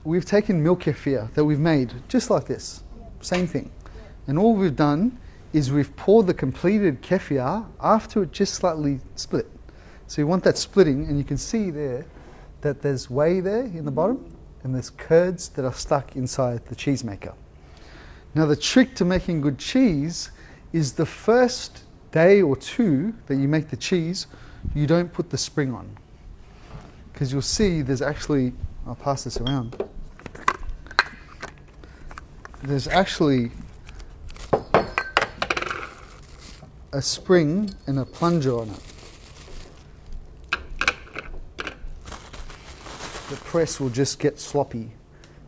we've taken milk kefir that we've made just like this, same thing. And all we've done is we've poured the completed kefir after it just slightly split. So you want that splitting, and you can see there that there's whey there in the bottom, and there's curds that are stuck inside the cheese maker. Now the trick to making good cheese is the first day or two that you make the cheese, you don't put the spring on. Because you'll see there's actually, I'll pass this around, there's actually a spring and a plunger on it. The press will just get sloppy.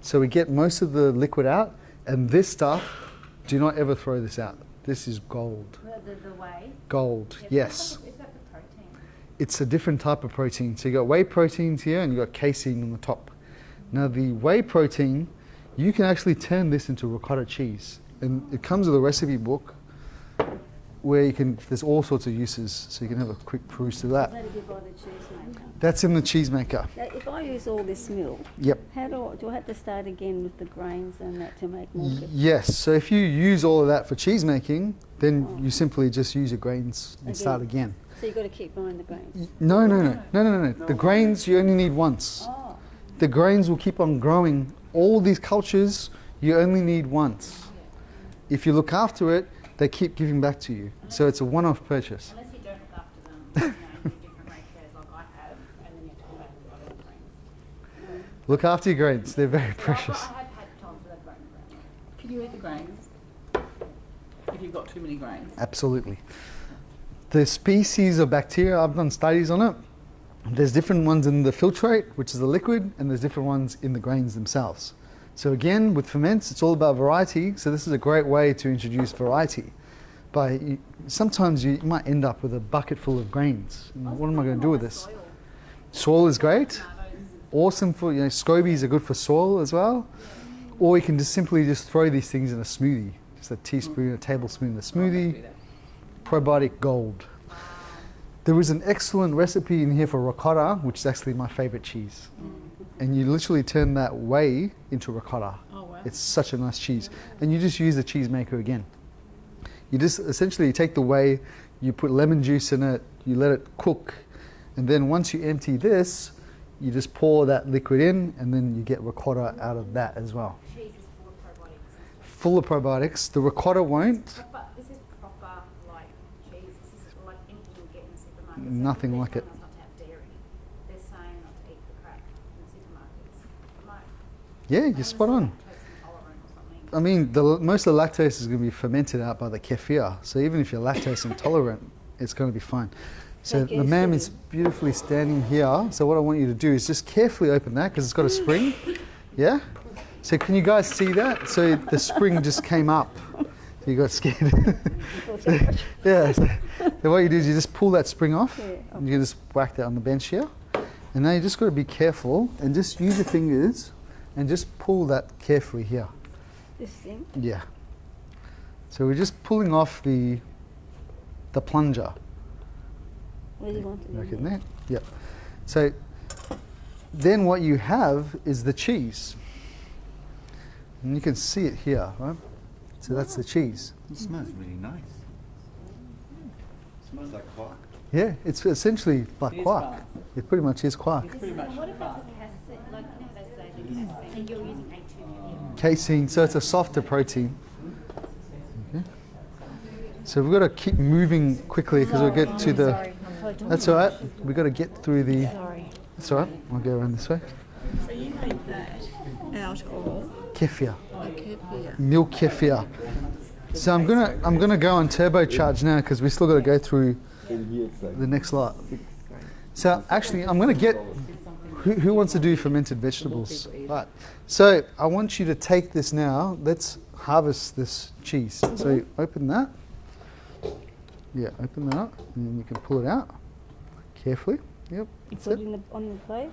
So we get most of the liquid out, and this stuff, do not ever throw this out. This is gold. The whey? Gold, yes. Is that the protein? It's a different type of protein. So you got whey proteins here, and you got casein on the top. Now the whey protein, you can actually turn this into ricotta cheese. And it comes with a recipe book where you can, there's all sorts of uses. So you can have a quick peruse through that. That'll be by the cheese maker. That's in the cheese maker. Now, if I use all this milk, Yep. how do I have to start again with the grains and that to make more kefir? Yes, so if you use all of that for cheese making, then you simply just use your grains and start again. So you've got to keep buying the grains? No. The grains you only need once. Oh, The grains will keep on growing. All these cultures you only need once. If you look after it, they keep giving back to you. So it's a one-off purchase. Unless you don't look after them, you know, do different ratios like I have, and then you have to come back with other grains. Look after your grains, they're very precious. I have had times where they've broken grains. Can you eat the grains if you've got too many grains? Absolutely. The species of bacteria, I've done studies on it. There's different ones in the filtrate, which is the liquid, and there's different ones in the grains themselves. So again, with ferments, it's all about variety. So this is a great way to introduce variety. Sometimes you might end up with a bucket full of grains. What am I going to do with this? Soil is great. Awesome for, scobies are good for soil as well. Or you can just simply throw these things in a smoothie. Just a teaspoon, a tablespoon in a smoothie. Probiotic gold. There is an excellent recipe in here for ricotta, which is actually my favorite cheese. And you literally turn that whey into ricotta. Oh, wow. It's such a nice cheese. And you just use the cheese maker again. You just essentially take the whey, you put lemon juice in it, you let it cook, and then once you empty this, you just pour that liquid in, and then you get ricotta out of that as well. Cheese is full of probiotics. Full of probiotics. The ricotta won't. But this is proper, like, cheese. This is like anything you get in the supermarket. Nothing They're like it. telling us not to have dairy. They're saying not to eat the crap in the supermarkets. I'm like, Yeah, you're spot on. lactose intolerant or something. I mean, most of the lactose is going to be fermented out by the kefir. So even if you're lactose intolerant, it's going to be fine. So the ma'am is beautifully standing here. So what I want you to do is just carefully open that because it's got a spring. Yeah? So can you guys see that? So the spring just came up. You got scared. Yeah. So what you do is you just pull that spring off. Yeah, And you just whack that on the bench here. And now you just got to be careful and just use your fingers and just pull that carefully here. this thing. Yeah. So we're just pulling off the plunger. Where do you want it? Back in in there? there. Yep. So then what you have is the cheese. And you can see it here, right? So that's the cheese. It smells really nice. Smells like quark. Yeah, it's essentially like It is quark. quark. It pretty much is quark. It's pretty much What about the casein? Like, you know, they say the casein. And you're using A2 million. Casein, so it's a softer protein. Okay. So we've got to keep moving quickly because we'll get to the... Sorry, I'm totally talking. That's all right. We've got to get through the... Sorry. That's all right. I'll go around this way. So you made that out of Kefir. kefir. Milk Kefir. So I'm gonna go on turbocharge now because we still got to go through the next lot. So actually, I'm gonna get who wants to do fermented vegetables. Right. So I want you to take this now. Let's harvest this cheese. So you open that. Yeah, open that up, and then you can pull it out carefully. Yep. That's Put it. it on the plate.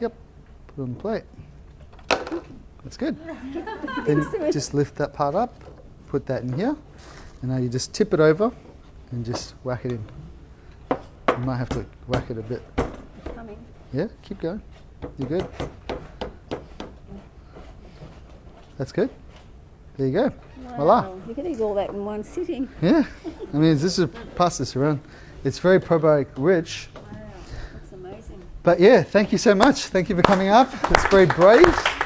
Yep. Put it on the plate. That's good. Then just lift that part up, put that in here, and now you just tip it over and just whack it in. You might have to whack it a bit. Coming. Yeah, keep going. You're good. That's good. There you go. Wow, Voila. you could eat all that in one sitting. Yeah. I mean, this is pass this around. It's very probiotic rich. Wow, that's amazing. But yeah, thank you so much. Thank you for coming up. It's very brave.